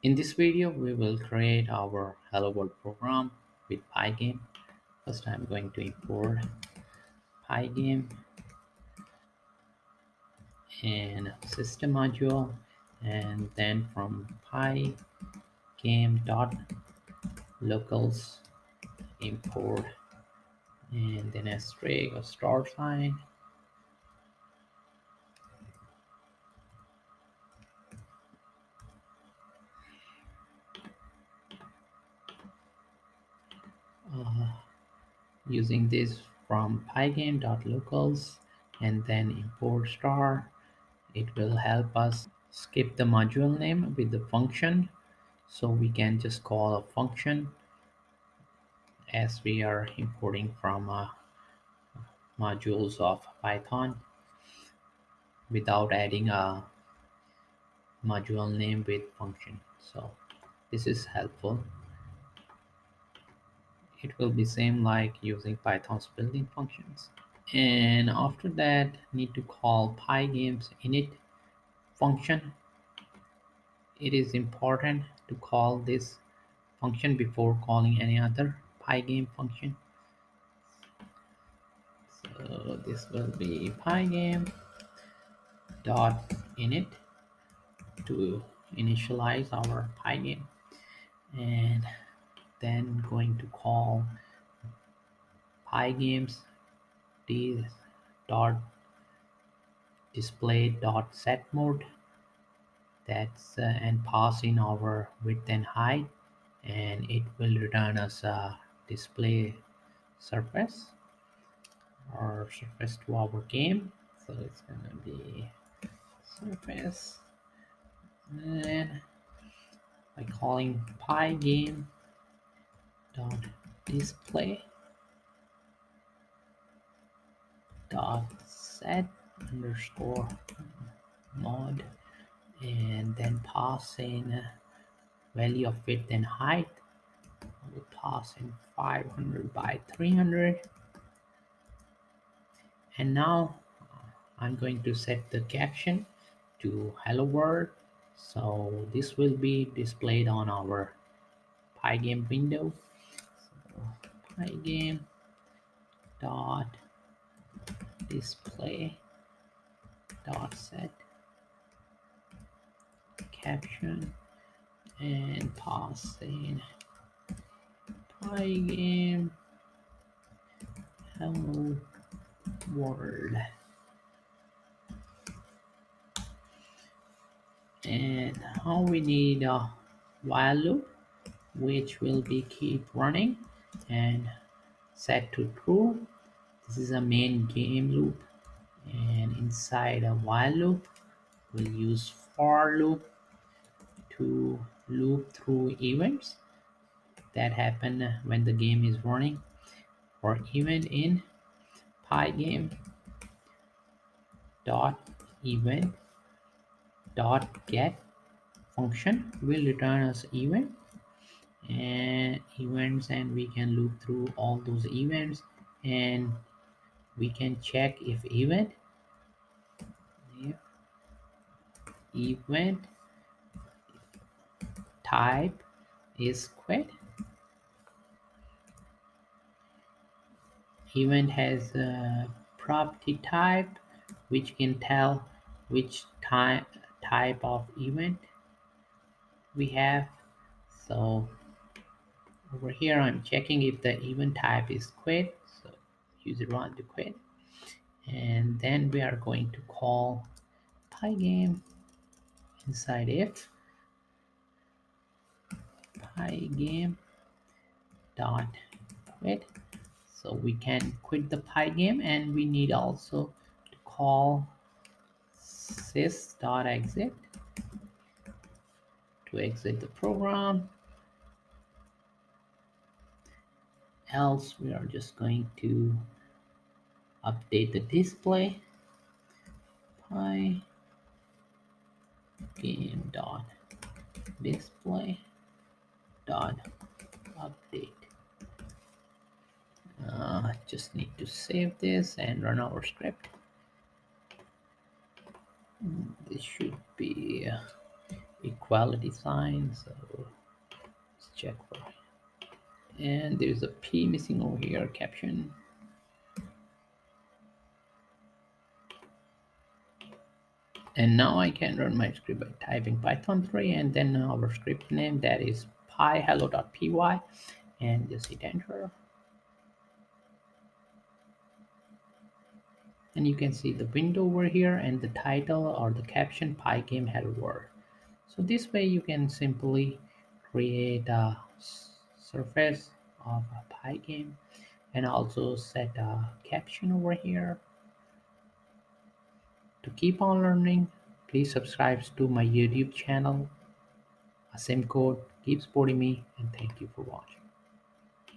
In this video, we will create our Hello World program with PyGame. First, I'm going to import PyGame and system module, and then from PyGame.locals import and then asterisk or star sign. Using this from pygame.locals and then import star, it will help us skip the module name with the function, so we can just call a function as we are importing from modules of Python without adding a module name with function. So this is helpful. It will be same like using Python's built-in functions. And after that, need to call pygames init function. It is important to call this function before calling any other pygame function. So this will be pygame dot init to initialize our pygame, and then going to call pygames dot display dot set mode. That's and pass in our width and height, and it will return us a display surface or surface to our game. So it's gonna be surface, and by calling pygame dot display dot set underscore mod, and then pass in value of width and height. We'll pass in 500 by 300, and now I'm going to set the caption to hello world, so this will be displayed on our pygame window. So pygame dot display dot set caption and pass in pygame hello world, and now we need a while loop which will be keep running and set to true. This is a main game loop, and inside a while loop we'll use for loop to loop through events that happen when the game is running. For event in pygame dot event dot get function will return us event and events, and we can loop through all those events, and we can check if event type is quit. Event has a property type which can tell which type of event we have. So over here I'm checking if the event type is quit, so user want to quit, and then we are going to call pygame inside if pygame dot quit, so we can quit the pygame, and we need also to call sys.exit to exit the program, else we are just going to update the display pygame dot display dot update. Just need to save this and run our script. This should be equality sign. So let's check for it. And there's a P missing over here, caption. And now I can run my script by typing Python 3 and then our script name, that is pyhello.py, and just hit enter. And you can see the window over here and the title or the caption, PyGame Hello World. So this way you can simply create a surface of a PyGame and also set a caption over here. To keep on learning, please subscribe to my YouTube channel. Same code. Keep supporting me, and thank you for watching.